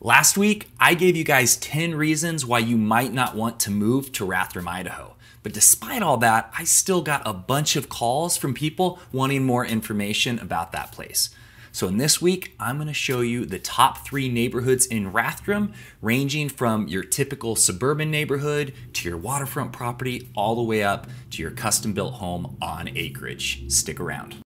Last week, I gave you guys 10 reasons why you might not want to move to Rathdrum, Idaho. But despite all that, I still got a bunch of calls from people wanting more information about that place. So in this week, I'm gonna show you the top 3 neighborhoods in Rathdrum, ranging from your typical suburban neighborhood to your waterfront property, all the way up to your custom-built home on acreage. Stick around.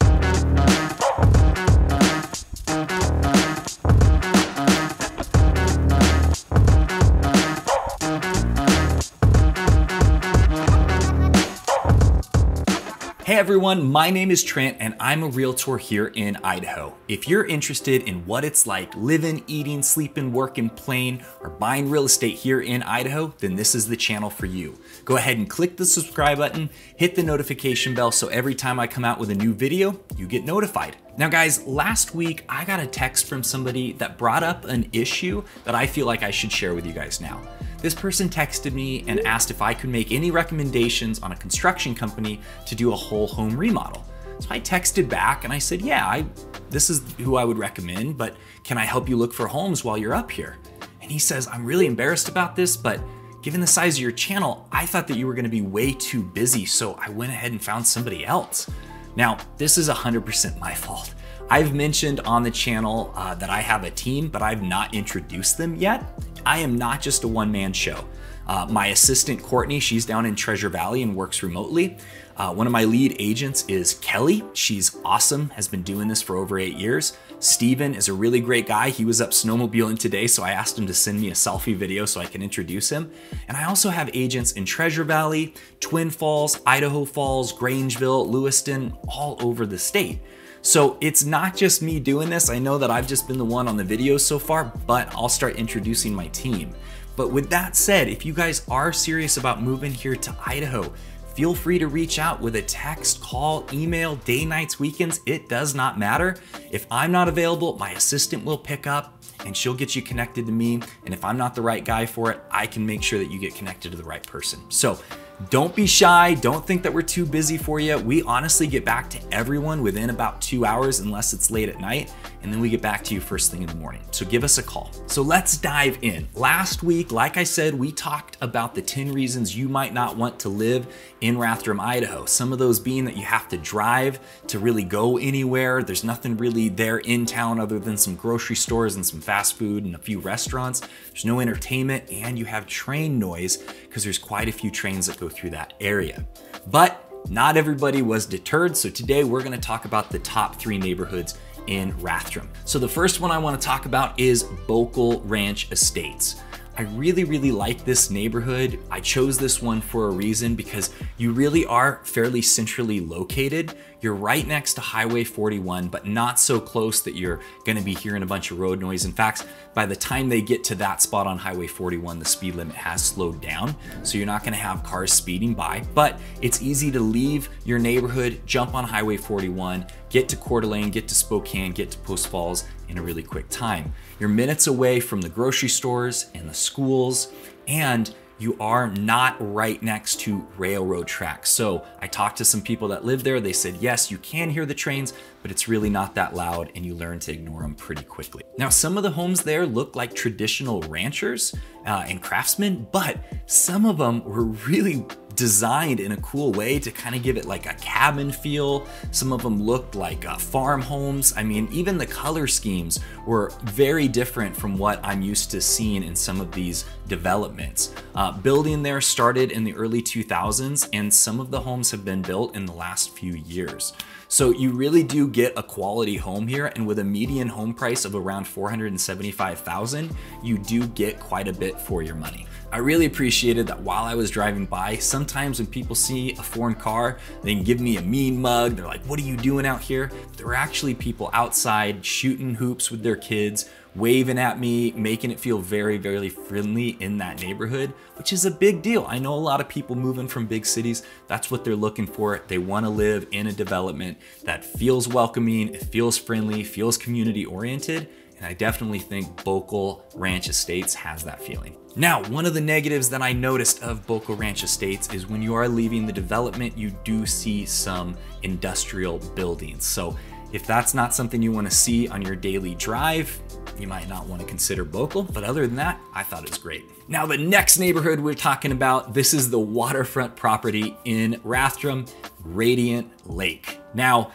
Hey everyone, my name is Trent and I'm a realtor here in Idaho. If you're interested in what it's like living, eating, sleeping, working, playing, or buying real estate here in Idaho, then this is the channel for you. Go ahead and click the subscribe button, hit the notification bell so every time I come out with a new video, you get notified. Now guys, last week I got a text from somebody that brought up an issue that I feel like I should share with you guys now. This person texted me and asked if I could make any recommendations on a construction company to do a whole home remodel. So I texted back and I said, yeah, this is who I would recommend, but can I help you look for homes while you're up here? And he says, I'm really embarrassed about this, but given the size of your channel, I thought that you were gonna be way too busy, so I went ahead and found somebody else. Now, this is 100% my fault. I've mentioned on the channel that I have a team, but I've not introduced them yet. I am not just a one-man show. My assistant, Courtney, she's down in Treasure Valley and works remotely. One of my lead agents is Kelly. She's awesome, has been doing this for over 8 years. Steven is a really great guy. He was up snowmobiling today, so I asked him to send me a selfie video so I can introduce him. And I also have agents in Treasure Valley, Twin Falls, Idaho Falls, Grangeville, Lewiston, all over the state. So it's not just me doing this. I know that I've just been the one on the videos so far, but I'll start introducing my team. But with that said, if you guys are serious about moving here to Idaho, feel free to reach out with a text, call, email, day, nights, weekends. It does not matter. If I'm not available, my assistant will pick up and she'll get you connected to me. And if I'm not the right guy for it, I can make sure that you get connected to the right person. So don't be shy. Don't think that we're too busy for you. We honestly get back to everyone within about 2 hours, unless it's late at night, and then we get back to you first thing in the morning. So give us a call. So let's dive in. Last week, like I said, we talked about the 10 reasons you might not want to live in Rathdrum, Idaho. Some of those being that you have to drive to really go anywhere. There's nothing really there in town other than some grocery stores and some fast food and a few restaurants. There's no entertainment, and you have train noise because there's quite a few trains that go through that area. But not everybody was deterred, so today we're gonna talk about the top 3 neighborhoods in Rathdrum. So the first one I wanna talk about is Boekel Ranch Estates. I really like this neighborhood. I chose this one for a reason because you really are fairly centrally located. You're right next to Highway 41, but not so close that you're gonna be hearing a bunch of road noise. In fact, by the time they get to that spot on Highway 41, the speed limit has slowed down, so you're not gonna have cars speeding by, but it's easy to leave your neighborhood, jump on Highway 41, get to Coeur d'Alene, get to Spokane, get to Post Falls in a really quick time. You're minutes away from the grocery stores and the schools, and you are not right next to railroad tracks. So I talked to some people that live there. They said, yes, you can hear the trains, but it's really not that loud and you learn to ignore them pretty quickly. Now, some of the homes there look like traditional ranchers and craftsmen, but some of them were really designed in a cool way to kind of give it like a cabin feel. Some of them looked like farm homes. I mean, even the color schemes were very different from what I'm used to seeing in some of these developments. Building there started in the early 2000s, and some of the homes have been built in the last few years. So you really do get a quality home here, and with a median home price of around $475,000, you do get quite a bit for your money. I really appreciated that while I was driving by, sometimes when people see a foreign car, they can give me a mean mug. They're like, what are you doing out here? But there were actually people outside shooting hoops with their kids, waving at me, making it feel very friendly in that neighborhood, which is a big deal. I know a lot of people moving from big cities, that's what they're looking for. They want to live in a development that feels welcoming, it feels friendly, feels community oriented. And I definitely think Boekel Ranch Estates has that feeling. Now, one of the negatives that I noticed of Boekel Ranch Estates is when you are leaving the development, you do see some industrial buildings. So if that's not something you want to see on your daily drive, you might not want to consider Boekel, but other than that, I thought it was great. Now the next neighborhood we're talking about, this is the waterfront property in Rathdrum, Radiant Lake. Now,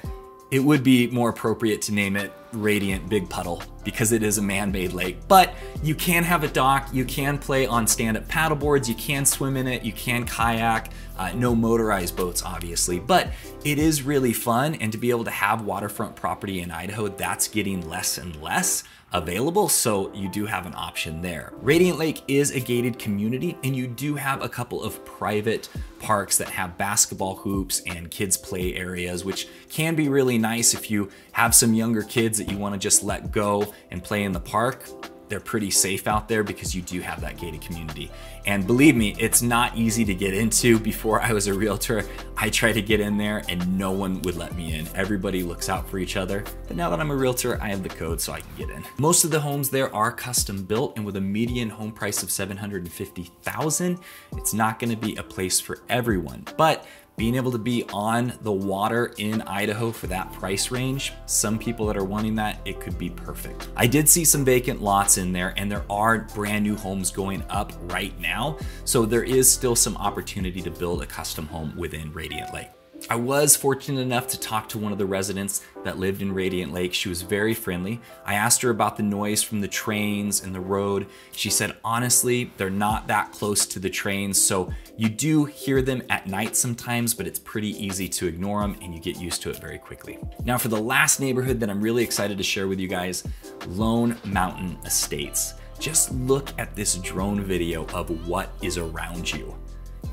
it would be more appropriate to name it Radiant Big Puddle because it is a man-made lake, but you can have a dock, you can play on stand-up paddleboards, you can swim in it, you can kayak, no motorized boats obviously, but it is really fun, and to be able to have waterfront property in Idaho, that's getting less and less available, so you do have an option there. Radiant Lake is a gated community, and you do have a couple of private parks that have basketball hoops and kids play areas, which can be really nice if you have some younger kids that you want to just let go and play in the park. They're pretty safe out there because you do have that gated community. And believe me, it's not easy to get into. Before I was a realtor, I tried to get in there and no one would let me in. Everybody looks out for each other. But now that I'm a realtor, I have the code so I can get in. Most of the homes there are custom built, and with a median home price of $750,000, it's not gonna be a place for everyone. But being able to be on the water in Idaho for that price range, some people that are wanting that, it could be perfect. I did see some vacant lots in there, and there are brand new homes going up right now. So there is still some opportunity to build a custom home within Radiant Lake. I was fortunate enough to talk to one of the residents that lived in Radiant Lake. She was very friendly. I asked her about the noise from the trains and the road. She said, honestly, they're not that close to the trains, so you do hear them at night sometimes, but it's pretty easy to ignore them and you get used to it very quickly. Now for the last neighborhood that I'm really excited to share with you guys, Lone Mountain Estates. Just look at this drone video of what is around you.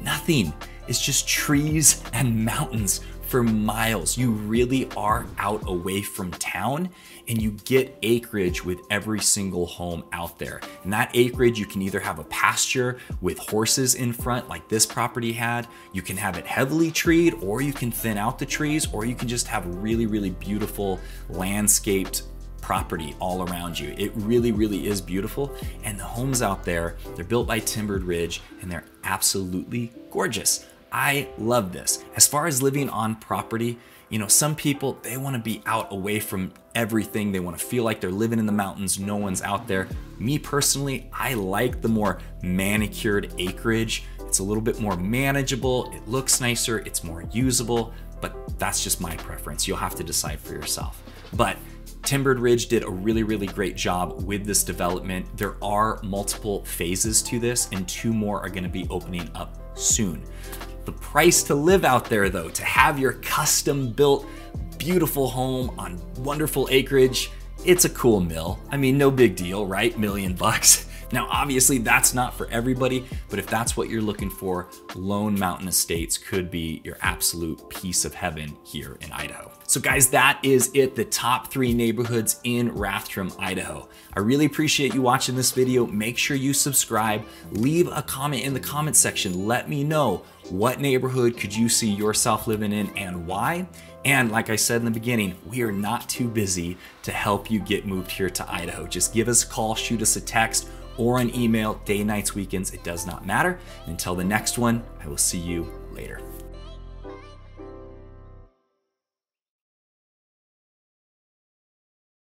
Nothing. It's just trees and mountains for miles. You really are out away from town, and you get acreage with every single home out there. And that acreage, you can either have a pasture with horses in front like this property had, you can have it heavily treed, or you can thin out the trees, or you can just have really, really beautiful landscaped property all around you. It really, really is beautiful. And the homes out there, they're built by Timbered Ridge, and they're absolutely gorgeous. I love this. As far as living on property, you know, some people, they want to be out away from everything. They want to feel like they're living in the mountains. No one's out there. Me personally, I like the more manicured acreage. It's a little bit more manageable. It looks nicer. It's more usable, but that's just my preference. You'll have to decide for yourself. But Timbered Ridge did a really, really great job with this development. There are multiple phases to this, and 2 more are going to be opening up soon. The price to live out there though, to have your custom built, beautiful home on wonderful acreage, it's a cool mill. I mean, no big deal, right? $1 million. Now, obviously that's not for everybody, but if that's what you're looking for, Lone Mountain Estates could be your absolute piece of heaven here in Idaho. So guys, that is it, the top 3 neighborhoods in Rathdrum, Idaho. I really appreciate you watching this video. Make sure you subscribe, leave a comment in the comment section. Let me know what neighborhood could you see yourself living in and why. And like I said in the beginning, we are not too busy to help you get moved here to Idaho. Just give us a call, shoot us a text, or an email, day, nights, weekends, it does not matter. Until the next one, I will see you later.